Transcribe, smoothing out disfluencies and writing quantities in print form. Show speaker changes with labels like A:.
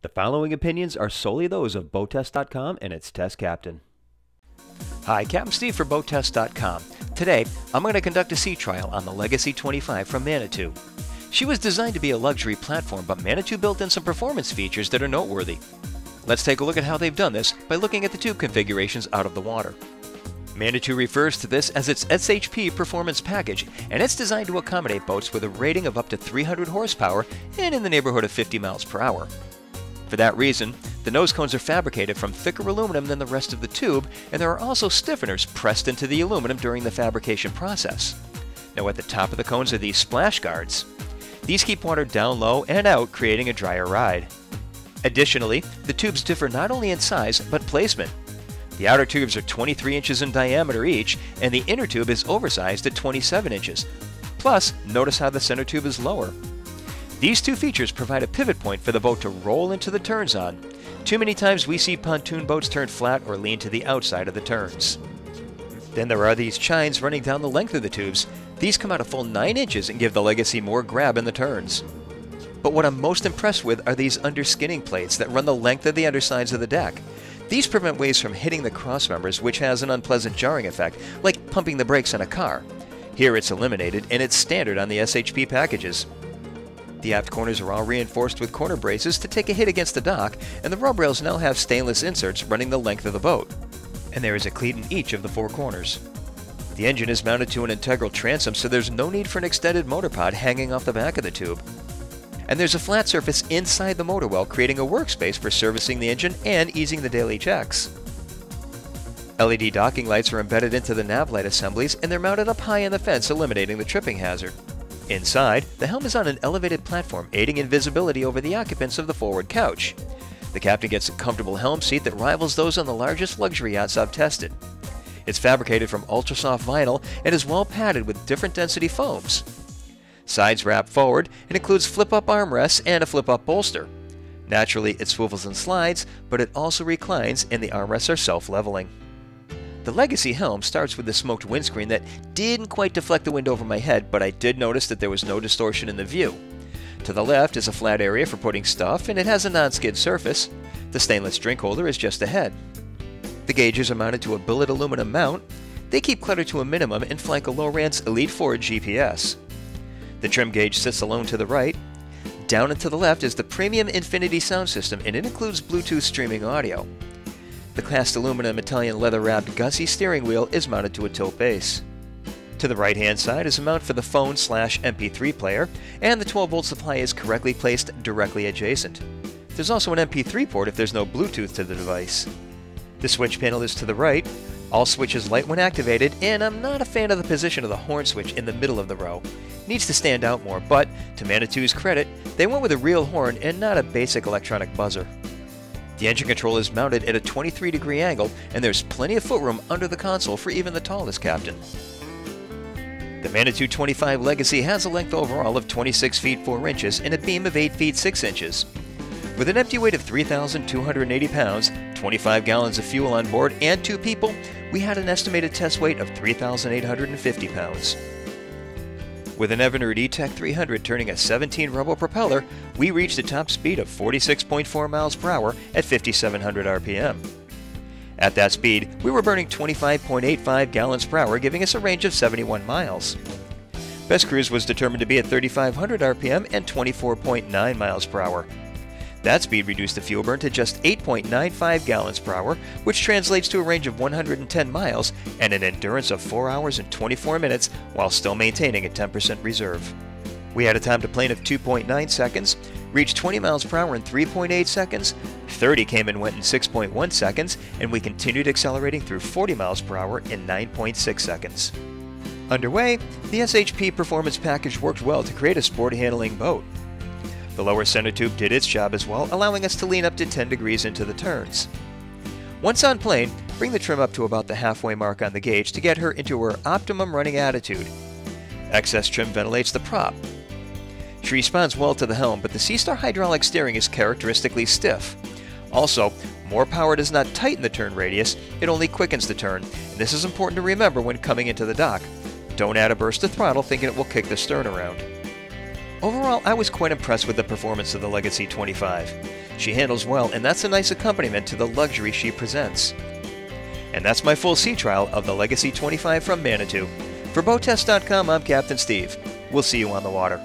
A: The following opinions are solely those of BoatTest.com and its test captain.
B: Hi, Captain Steve for BoatTest.com. Today, I'm going to conduct a sea trial on the Legacy 25 from Manitou. She was designed to be a luxury platform, but Manitou built in some performance features that are noteworthy. Let's take a look at how they've done this by looking at the tube configurations out of the water. Manitou refers to this as its SHP performance package, and it's designed to accommodate boats with a rating of up to 300 horsepower and in the neighborhood of 50 miles per hour. For that reason, the nose cones are fabricated from thicker aluminum than the rest of the tube, and there are also stiffeners pressed into the aluminum during the fabrication process. Now at the top of the cones are these splash guards. These keep water down low and out, creating a drier ride. Additionally, the tubes differ not only in size, but placement. The outer tubes are 23 inches in diameter each, and the inner tube is oversized at 27 inches. Plus, notice how the center tube is lower. These two features provide a pivot point for the boat to roll into the turns on. Too many times we see pontoon boats turn flat or lean to the outside of the turns. Then there are these chines running down the length of the tubes. These come out a full 9 inches and give the Legacy more grab in the turns. But what I'm most impressed with are these underskinning plates that run the length of the undersides of the deck. These prevent waves from hitting the cross members, which has an unpleasant jarring effect, like pumping the brakes on a car. Here it's eliminated, and it's standard on the SHP packages. The aft corners are all reinforced with corner braces to take a hit against the dock, and the rub rails now have stainless inserts running the length of the boat. And there is a cleat in each of the 4 corners. The engine is mounted to an integral transom, so there's no need for an extended motor pod hanging off the back of the tube. And there's a flat surface inside the motor well, creating a workspace for servicing the engine and easing the daily checks. LED docking lights are embedded into the nav light assemblies, and they're mounted up high in the fence, eliminating the tripping hazard. Inside, the helm is on an elevated platform, aiding in visibility over the occupants of the forward couch. The captain gets a comfortable helm seat that rivals those on the largest luxury yachts I've tested. It's fabricated from ultra-soft vinyl and is well padded with different density foams. Sides wrap forward and includes flip-up armrests and a flip-up bolster. Naturally, it swivels and slides, but it also reclines, and the armrests are self-leveling. The Legacy helm starts with the smoked windscreen that didn't quite deflect the wind over my head, but I did notice that there was no distortion in the view. To the left is a flat area for putting stuff, and it has a non-skid surface. The stainless drink holder is just ahead. The gauges are mounted to a billet aluminum mount. They keep clutter to a minimum and flank a Lowrance Elite 4 GPS. The trim gauge sits alone to the right. Down and to the left is the premium Infinity sound system, and it includes Bluetooth streaming audio. The cast aluminum Italian leather-wrapped Gussie steering wheel is mounted to a tilt base. To the right-hand side is a mount for the phone/MP3 player, and the 12-volt supply is correctly placed directly adjacent. There's also an MP3 port if there's no Bluetooth to the device. The switch panel is to the right. All switches light when activated, and I'm not a fan of the position of the horn switch in the middle of the row. It needs to stand out more, but to Manitou's credit, they went with a real horn and not a basic electronic buzzer. The engine control is mounted at a 23-degree angle, and there's plenty of footroom under the console for even the tallest captain. The Manitou 25 Legacy has a length overall of 26 feet 4 inches and a beam of 8 feet 6 inches. With an empty weight of 3,280 pounds, 25 gallons of fuel on board, and 2 people, we had an estimated test weight of 3,850 pounds. With an Evinrude E-Tech 300 turning a 17 Rebel propeller, we reached a top speed of 46.4 miles per hour at 5,700 RPM. At that speed, we were burning 25.85 gallons per hour, giving us a range of 71 miles. Best cruise was determined to be at 3,500 RPM and 24.9 miles per hour. That speed reduced the fuel burn to just 8.95 gallons per hour, which translates to a range of 110 miles and an endurance of 4 hours and 24 minutes while still maintaining a 10% reserve. We had a time to plane of 2.9 seconds, reached 20 miles per hour in 3.8 seconds, 30 came and went in 6.1 seconds, and we continued accelerating through 40 miles per hour in 9.6 seconds. Underway, the SHP performance package worked well to create a sport-handling boat. The lower center tube did its job as well, allowing us to lean up to 10 degrees into the turns. Once on plane, bring the trim up to about the halfway mark on the gauge to get her into her optimum running attitude. Excess trim ventilates the prop. She responds well to the helm, but the Seastar hydraulic steering is characteristically stiff. Also, more power does not tighten the turn radius, it only quickens the turn, and this is important to remember when coming into the dock. Don't add a burst of throttle thinking it will kick the stern around. Overall, I was quite impressed with the performance of the Legacy 25. She handles well, and that's a nice accompaniment to the luxury she presents. And that's my full sea trial of the Legacy 25 from Manitou. For BoatTest.com, I'm Captain Steve. We'll see you on the water.